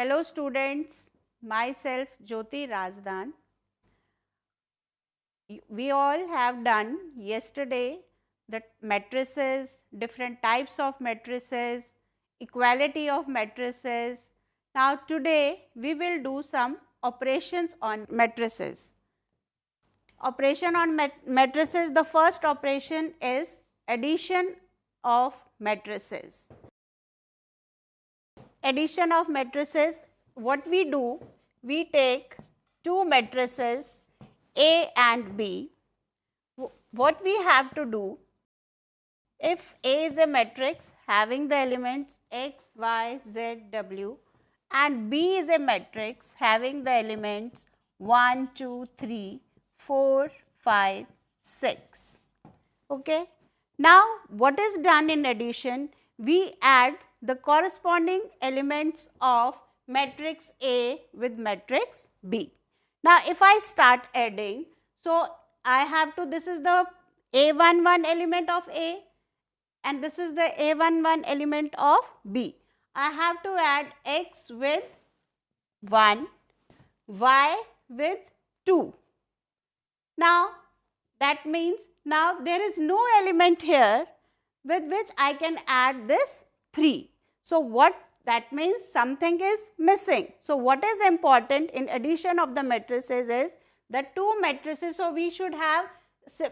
Hello students, myself Jyoti Rajdan. We all have done yesterday the matrices, different types of matrices, equality of matrices. Now today we will do some operations on matrices. Operation on matrices, the first operation is addition of matrices. Addition of matrices, what we do, we take two matrices A and B. What we have to do, if A is a matrix having the elements x, y, z, w and B is a matrix having the elements 1, 2, 3, 4, 5, 6. Okay. Now, what is done in addition? We add the corresponding elements of matrix A with matrix B. Now, if I start adding, so I have to, this is the A11 element of A and this is the A11 element of B. I have to add x with 1, y with 2. Now, that means now there is no element here with which I can add this 3. So, what that means, something is missing. So, what is important in addition of the matrices is the two matrices. So, we should have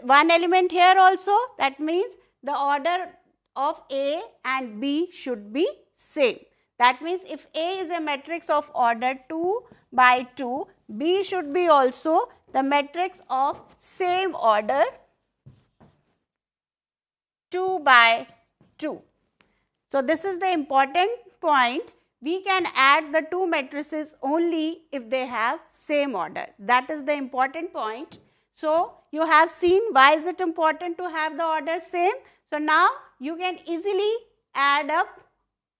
one element here also, that means the order of A and B should be same. That means if A is a matrix of order 2 by 2, B should be also the matrix of same order 2 by 2. So, this is the important point. We can add the two matrices only if they have same order. That is the important point. So, you have seen why is it important to have the order same. So, now you can easily add up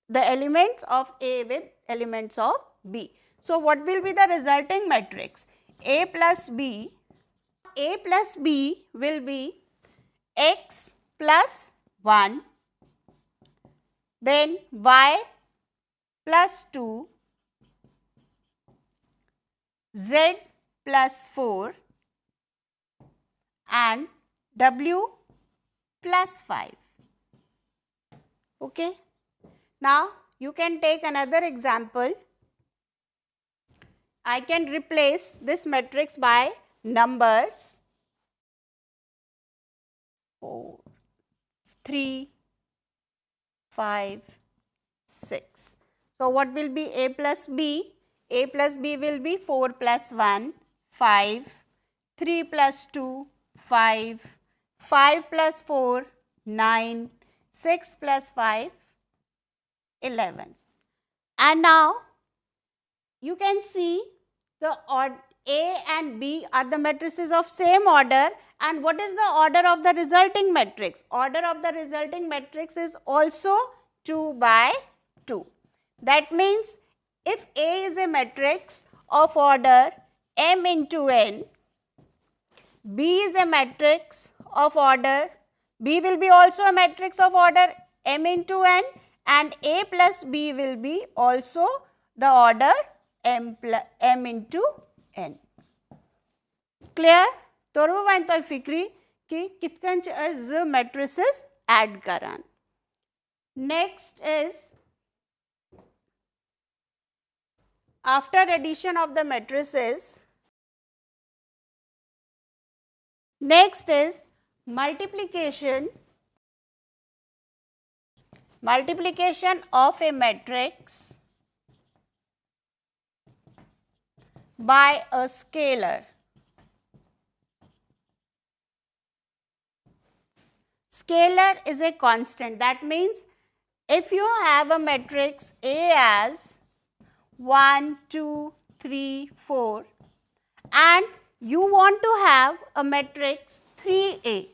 the elements of A with elements of B. So, what will be the resulting matrix? A plus B will be x plus 1, then y plus 2, z plus 4 and w plus 5. Okay. Now, you can take another example. I can replace this matrix by numbers 4, 3, 5, 6. So, what will be A plus B? A plus B will be 4 plus 1, 5, 3 plus 2, 5, 5 plus 4, 9, 6 plus 5, 11. And now, you can see the A and B are the matrices of same order, and what is the order of the resulting matrix? Order of the resulting matrix is also 2 by 2. That means, if A is a matrix of order m into n, B is a matrix of order, B will be also a matrix of order m into n, and A plus B will be also the order m into n. Clear? तोरव वाइन तो फिक्री कि कितकंच as matrices add करान. Next is, after addition of the matrices, next is multiplication of a matrix by a scalar. Scalar is a constant. That means, if you have a matrix A as 1, 2, 3, 4 and you want to have a matrix 3A,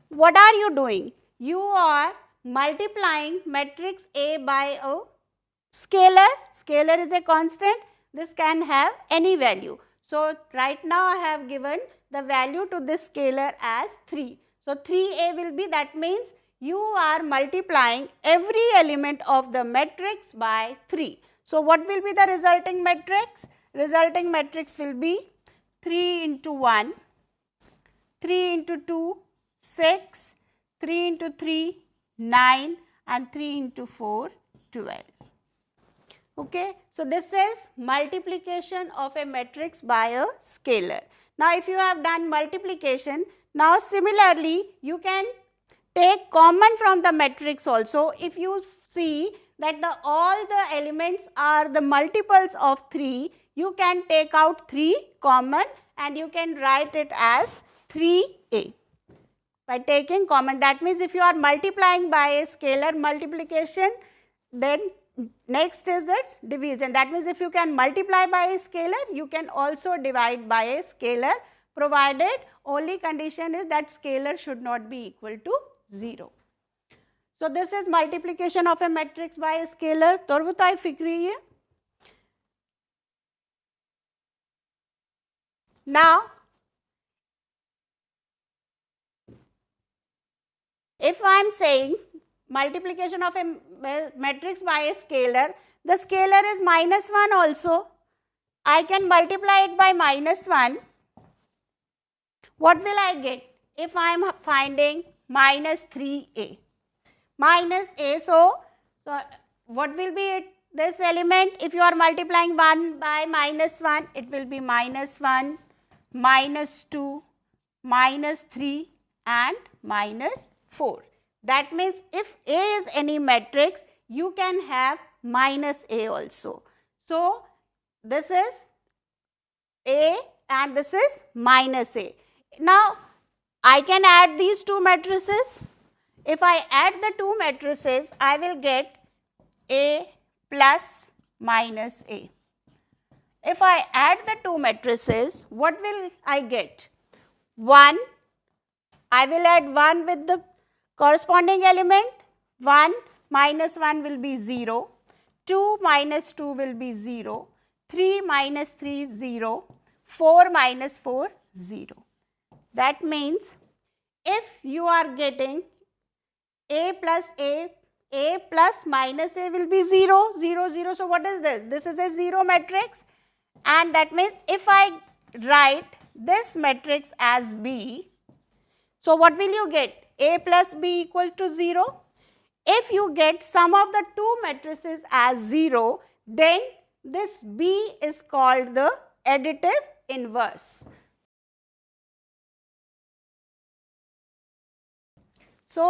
what are you doing? You are multiplying matrix A by a scalar. Scalar is a constant. This can have any value. So, right now I have given the value to this scalar as 3. So, 3A will be, that means you are multiplying every element of the matrix by 3. So what will be the resulting matrix? Resulting matrix will be 3 into 1, 3 into 2, 6, 3 into 3, 9 and 3 into 4, 12. Okay. So this is multiplication of a matrix by a scalar. Now if you have done multiplication, now similarly you can take common from the matrix also. If you see that all the elements are the multiples of 3, you can take out 3 common and you can write it as 3a by taking common. That means if you are multiplying by a scalar multiplication, then next is its division. That means if you can multiply by a scalar, you can also divide by a scalar, provided only condition is that scalar should not be equal to 0. So this is multiplication of a matrix by a scalar. Torvutay fikri hai. Now if I am saying multiplication of a matrix by a scalar, the scalar is -1 also. I can multiply it by -1. What will I get? If I am finding -3a. -a, so what will be it? This element, if you are multiplying 1 by -1, it will be -1, -2, -3 and -4. That means if A is any matrix, you can have -a also. So this is A and this is -a. Now I can add these two matrices. If I add the two matrices, I will get A plus -a. If I add the two matrices, what will I get? 1, I will add 1 with the corresponding element. 1 minus 1 will be 0, 2 minus 2 will be 0, 3 minus 3 0, 4 minus 4 0. That means if you are getting A plus minus A will be 0, 0, 0. So what is this? This is a 0 matrix, and that means if I write this matrix as B, so what will you get? A plus B equal to 0. If you get sum of the two matrices as 0, then this B is called the additive inverse. So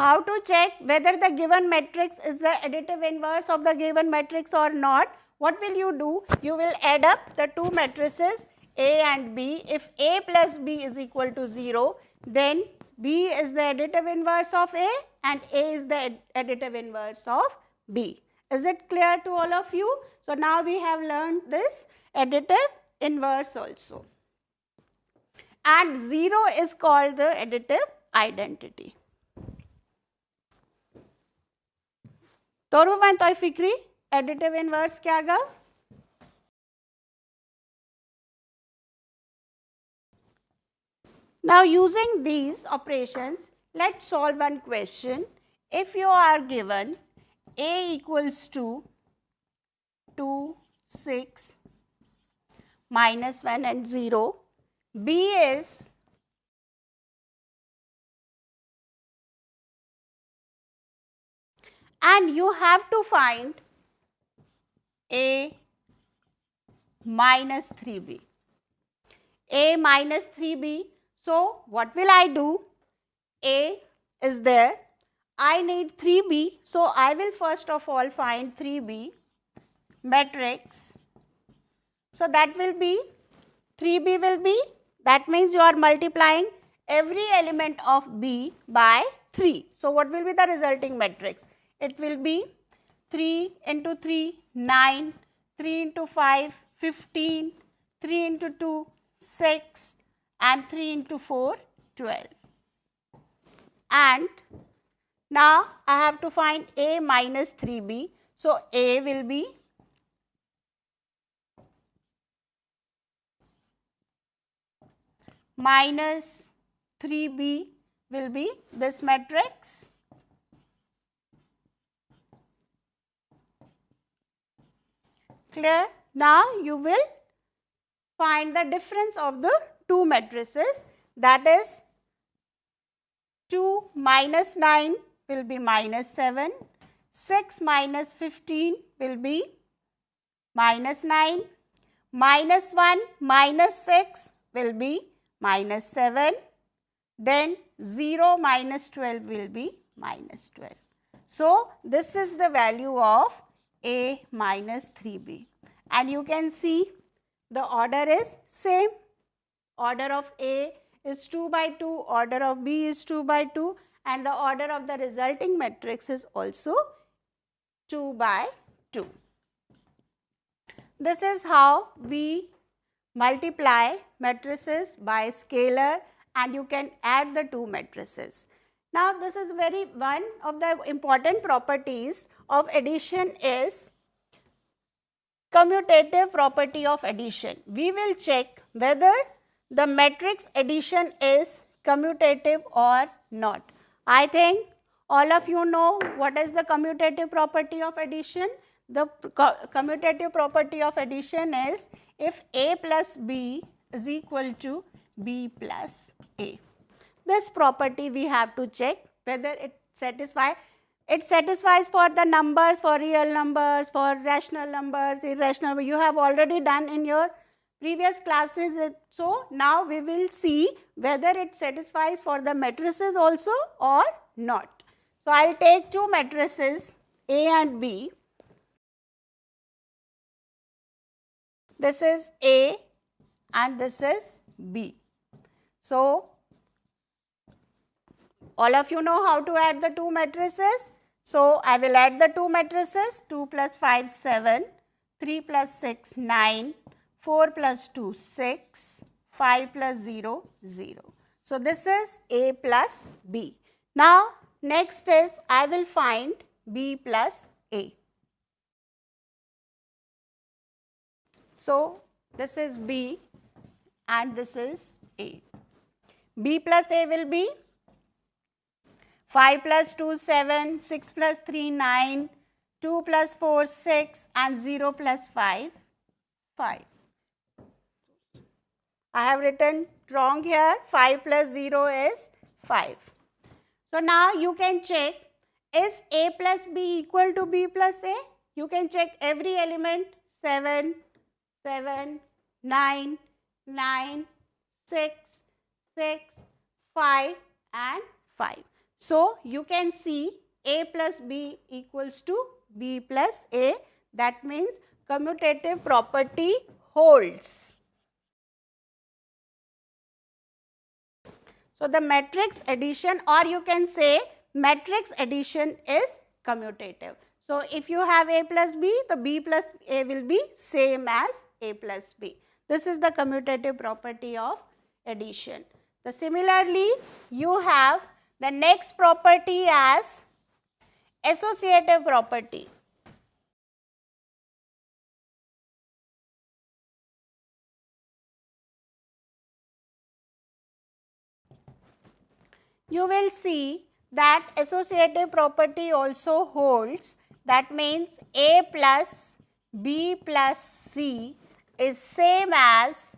how to check whether the given matrix is the additive inverse of the given matrix or not? What will you do? You will add up the two matrices A and B. If A plus B is equal to 0, then B is the additive inverse of A and A is the additive inverse of B. Is it clear to all of you? So now we have learned this additive inverse also. And 0 is called the additive identity. Toru Vantoy Fikri, additive inverse kya ga? Now using these operations, let's solve one question. If you are given A equals to 2, 6, -1 and 0, B is and you have to find A minus 3B. A minus 3B. So what will I do? A is there. I need 3B. So I will first of all find 3B matrix. So that will be 3B will be, that means you are multiplying every element of B by 3. So what will be the resulting matrix? It will be 3 into 3, 9, 3 into 5, 15, 3 into 2, 6 and 3 into 4, 12. And now I have to find A minus 3B. So A will be minus 3B will be this matrix. Clear? Now you will find the difference of the two matrices, that is 2 minus 9 will be minus 7, 6 minus 15 will be minus 9, minus 1 minus 6 will be minus 7, then 0 minus 12 will be minus 12. So, this is the value of A minus 3B, and you can see the order is same. Order of A is 2 by 2, order of B is 2 by 2, and the order of the resulting matrix is also 2 by 2. This is how we multiply matrices by scalar, and you can add the two matrices. Now, this is one of the important properties of addition is commutative property of addition. We will check whether the matrix addition is commutative or not. I think all of you know what is the commutative property of addition. The commutative property of addition is if A plus B is equal to B plus A. This property we have to check whether it satisfies. It satisfies for the numbers, for real numbers, for rational numbers, irrational. You have already done in your previous classes. So, now we will see whether it satisfies for the matrices also or not. So, I will take two matrices A and B. This is A and this is B. So, all of you know how to add the two matrices. So, I will add the two matrices. 2 plus 5 7, 3 plus 6 9, 4 plus 2 6, 5 plus 0 0. So, this is A plus B. Now, next is I will find B plus A. So, this is B and this is A. B plus A will be 5 plus 2 7, 6 plus 3 9, 2 plus 4 6 and 0 plus 5 5. I have written wrong here, 5 plus 0 is 5. So, now you can check, is A plus B equal to B plus A? You can check every element 7, 7, 9, 9, 6, 6, 5 and 5. So, you can see A plus B equals to B plus A. That means commutative property holds. So, the matrix addition, or you can say matrix addition is commutative. So, if you have A plus B, the B plus A will be same as A plus B. This is the commutative property of addition. So, similarly, you have the next property as associative property. You will see that associative property also holds. That means A plus B plus C is same as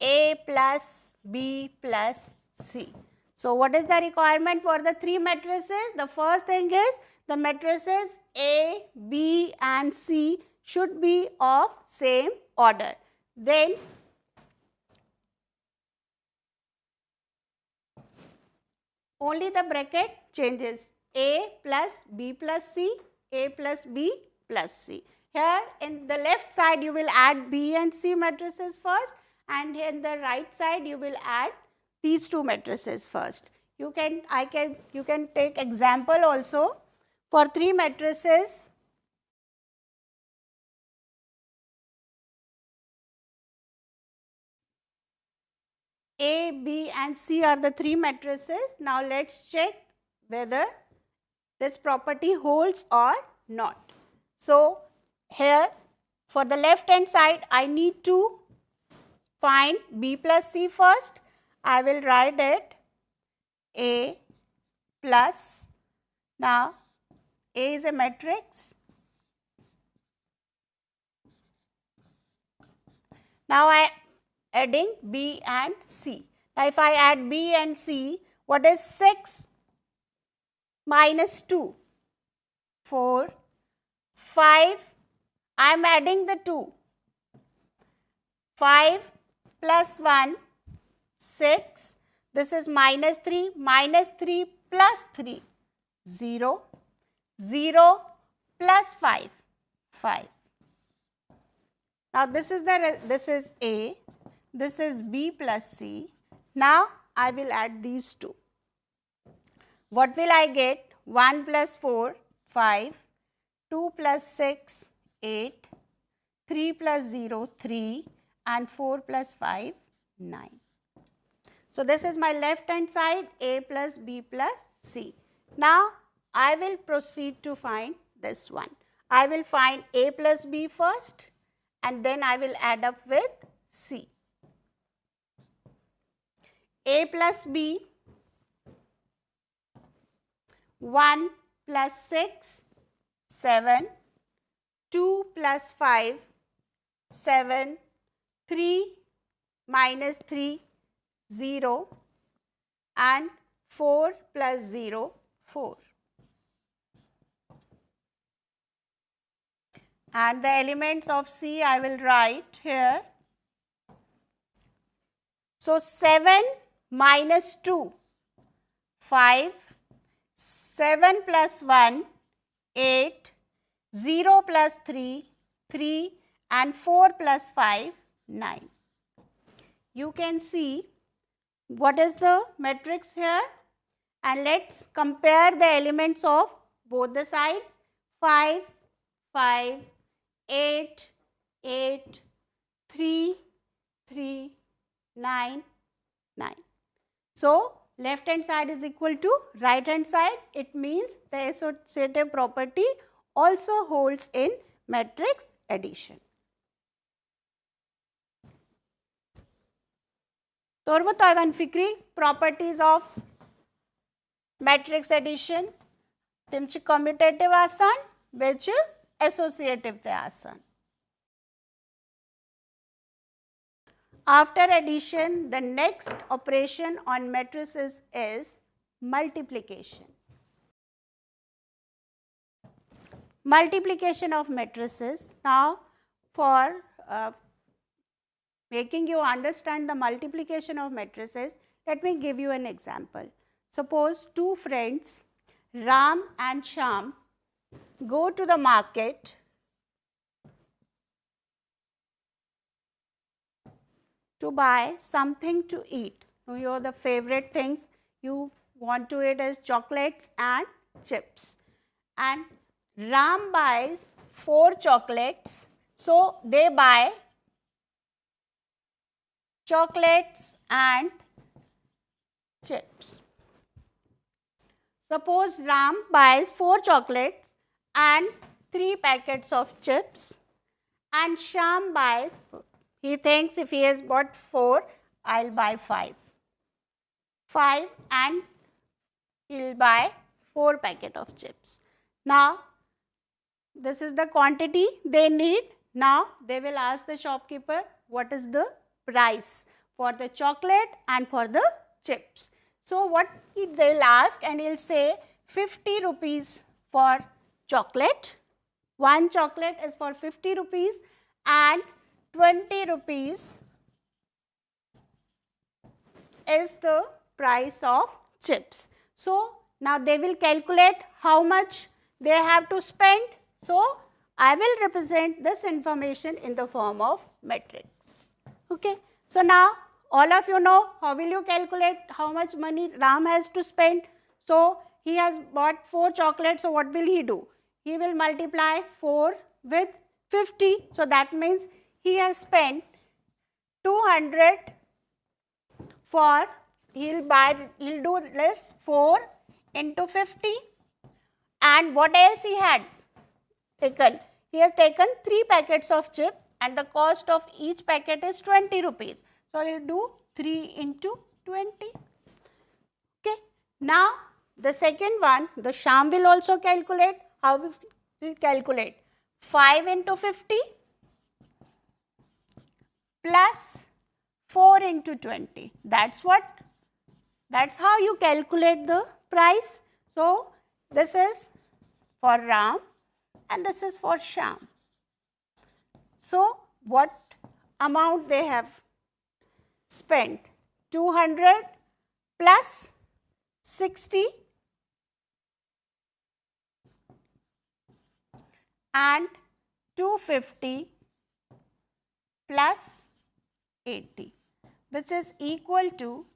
A plus B plus C. So, what is the requirement for the three matrices? The first thing is the matrices A, B and C should be of same order. Then only the bracket changes, A plus B plus C, A plus B plus C. Here in the left side you will add B and C matrices first, and in the right side you will add these two matrices first. You can take example also for three matrices. A, B and C are the three matrices. Now, let us check whether this property holds or not. So, here for the left hand side I need to find B plus C first. I will write it A plus, now A is a matrix, Now I am adding B and C. Now if I add B and C, what is 6 minus 2? 4. 5. I am adding the 2. 5 plus 1, 6. This is minus 3. Minus 3 plus 3, 0. 0 plus 5, 5. Now this is A, this is B plus C. Now I will add these two. What will I get? 1 plus 4, 5. 2 plus 6, 8. 3 plus 0, 3. And 4 plus 5, 9. So this is my left hand side, A plus B plus C. Now I will proceed to find this one. I will find A plus B first and then I will add up with C. A plus B, 1 plus 6, 7, 2 plus 5, 7, 3 minus 3, 0 and 4 plus 0, 4. And the elements of C I will write here. So 7 minus 2, 5, 7 plus 1, 8, 0 plus 3, 3 and 4 plus 5, 9. You can see what is the matrix here, and let's compare the elements of both the sides. 5, 5, 8, 8, 3, 3, 9, 9. So left hand side is equal to right hand side. It means the associative property also holds in matrix addition. Torvu Taiwan Fikri, properties of matrix addition. Timchi commutative asan, which associative te asan. After addition, the next operation on matrices is multiplication. Multiplication of matrices. Now, for making you understand the multiplication of matrices, let me give you an example. Suppose two friends, Ram and Shyam, go to the market to buy something to eat. Your the favorite things you want to eat is chocolates and chips. And Ram buys 4 chocolates, so they buy chocolates and chips. Suppose Ram buys 4 chocolates and 3 packets of chips, and Shyam buys, he thinks if he has bought 4, I'll buy 5. 5 and he'll buy 4 packet of chips. Now, this is the quantity they need. Now, they will ask the shopkeeper what is the price for the chocolate and for the chips. So, what they'll ask, and he'll say 50 rupees for chocolate, 1 chocolate is for 50 rupees and 20 rupees is the price of chips. So, now they will calculate how much they have to spend. So, I will represent this information in the form of matrix. Okay. So, now all of you know how will you calculate how much money Ram has to spend. So, he has bought 4 chocolates. So, what will he do? He will multiply 4 with 50. So, that means he has spent 200 for, he'll do this 4 into 50. And what else he had taken? He has taken 3 packets of chip and the cost of each packet is 20 rupees. So, he'll do 3 into 20. Okay. Now, the second one, the Shyam will also calculate. How will he calculate? 5 into 50. plus 4 into 20. That's how you calculate the price. So, this is for Ram and this is for Shyam. So, what amount they have spent? 200 plus 60 and 250 plus 80, which is equal to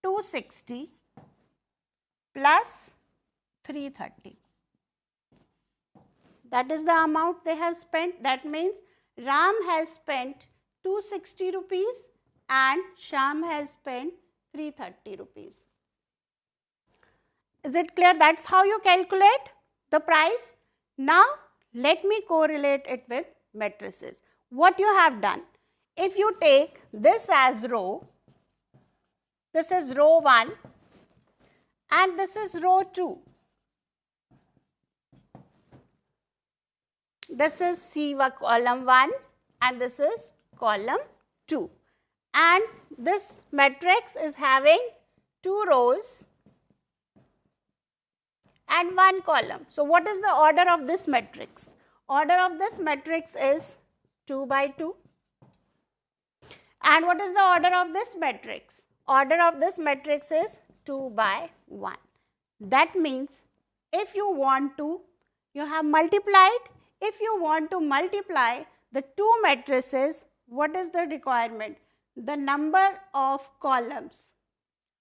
260 plus 330. That is the amount they have spent. That means Ram has spent 260 rupees and Shyam has spent 330 rupees. Is it clear? That's how you calculate the price. Now, let me correlate it with matrices. What you have done, if you take this as row, this is row 1 and this is row 2. This is column 1 and this is column 2. And this matrix is having 2 rows and 1 column. So, what is the order of this matrix? Order of this matrix is 2 by 2. And what is the order of this matrix? Order of this matrix is 2 by 1. That means if you want to, you have multiplied. If you want to multiply the 2 matrices, what is the requirement? The number of columns.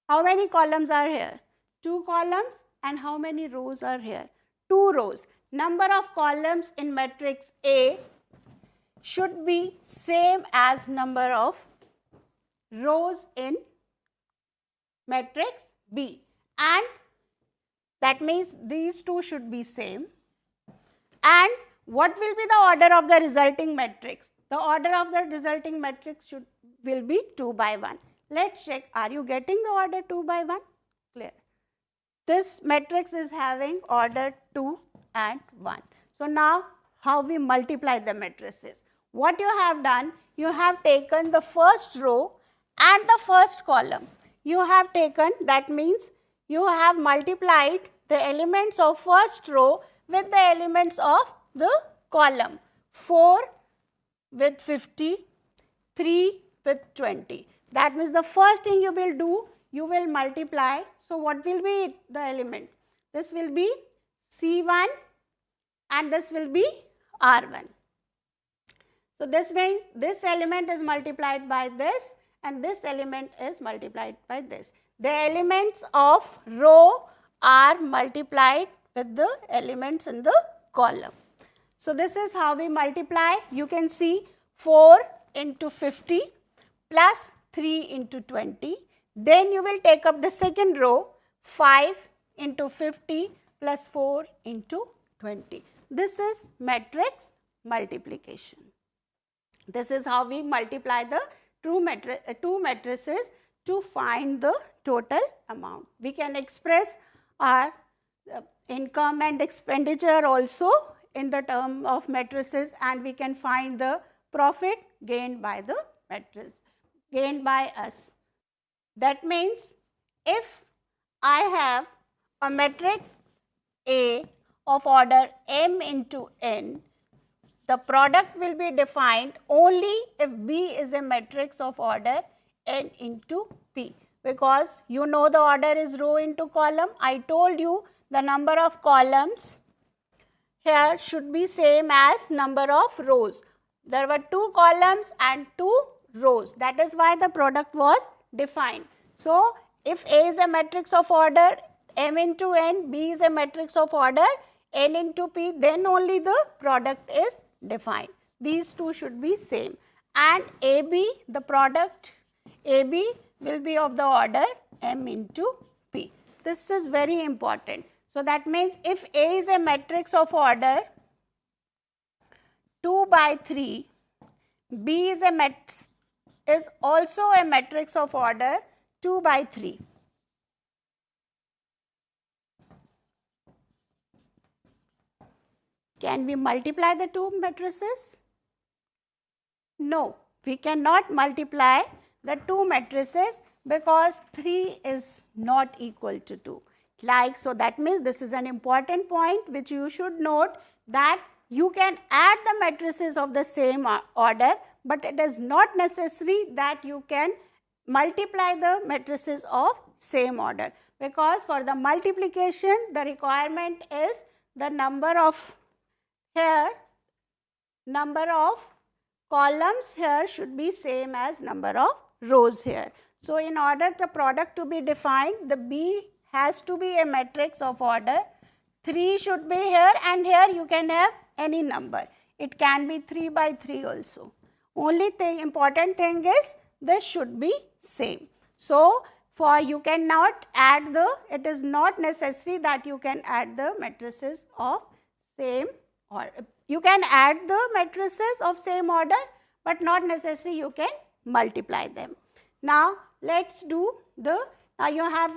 How many columns are here? 2 columns. And how many rows are here? 2 rows. Number of columns in matrix A should be same as number of rows in matrix B. And that means these two should be same. And what will be the order of the resulting matrix? The order of the resulting matrix will be 2 by 1. Let's check. Are you getting the order 2 by 1? Clear. This matrix is having order 2 and 1. So, now how we multiply the matrices? What you have done, you have taken the first row and the first column. You have taken, that means you have multiplied the elements of first row with the elements of the column. 4 with 50, 3 with 20. That means the first thing you will do, you will multiply. So, what will be the element? This will be C1 and this will be R1. So, this means this element is multiplied by this and this element is multiplied by this. The elements of row are multiplied with the elements in the column. So, this is how we multiply. You can see 4 into 50 plus 3 into 20. Then you will take up the second row, 5 into 50 plus 4 into 20. This is matrix multiplication. This is how we multiply the two matrices to find the total amount. We can express our income and expenditure also in the term of matrices, and we can find the profit gained by the matrix, gained by us. That means if I have a matrix A of order m into n, the product will be defined only if B is a matrix of order n into P, because you know the order is row into column. I told you the number of columns here should be same as number of rows. There were 2 columns and 2 rows. That is why the product was defined. So, if A is a matrix of order m into n, B is a matrix of order n into P, then only the product is defined. These two should be same. And AB, the product AB will be of the order m into P. This is very important. So, that means if A is a matrix of order 2 by 3, B is also a matrix of order 2 by 3. Can we multiply the two matrices? No, we cannot multiply the two matrices because 3 is not equal to 2. Like, so that means this is an important point which you should note, that you can add the matrices of the same order, but it is not necessary that you can multiply the matrices of same order, because for the multiplication the requirement is the number of columns here should be same as number of rows here. So, in order the product to be defined, the B has to be a matrix of order 3 should be here, and here you can have any number. It can be 3 by 3 also. Only thing, important thing is this should be same. So, for you cannot add the, it is not necessary that you can add the matrices of same order. You can add the matrices of same order, but not necessary you can multiply them. Now, let us do the, now you have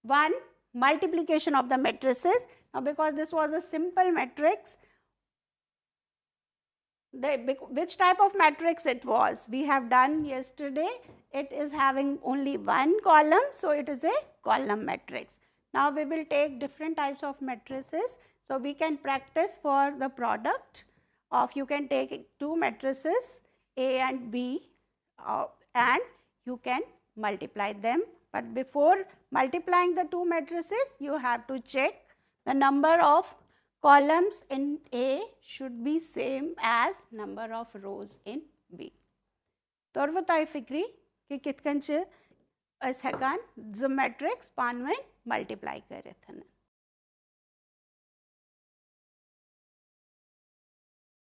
one multiplication of the matrices. Now, because this was a simple matrix, which type of matrix it was? We have done yesterday, it is having only one column, so it is a column matrix. Now, we will take different types of matrices. So, we can practice for the product of, you can take two matrices A and B and you can multiply them. But before multiplying the two matrices, you have to check the number of columns in A should be same as number of rows in B. Torvatai fikri ki kitkanche as hekan the matrix panwen multiply kare thana.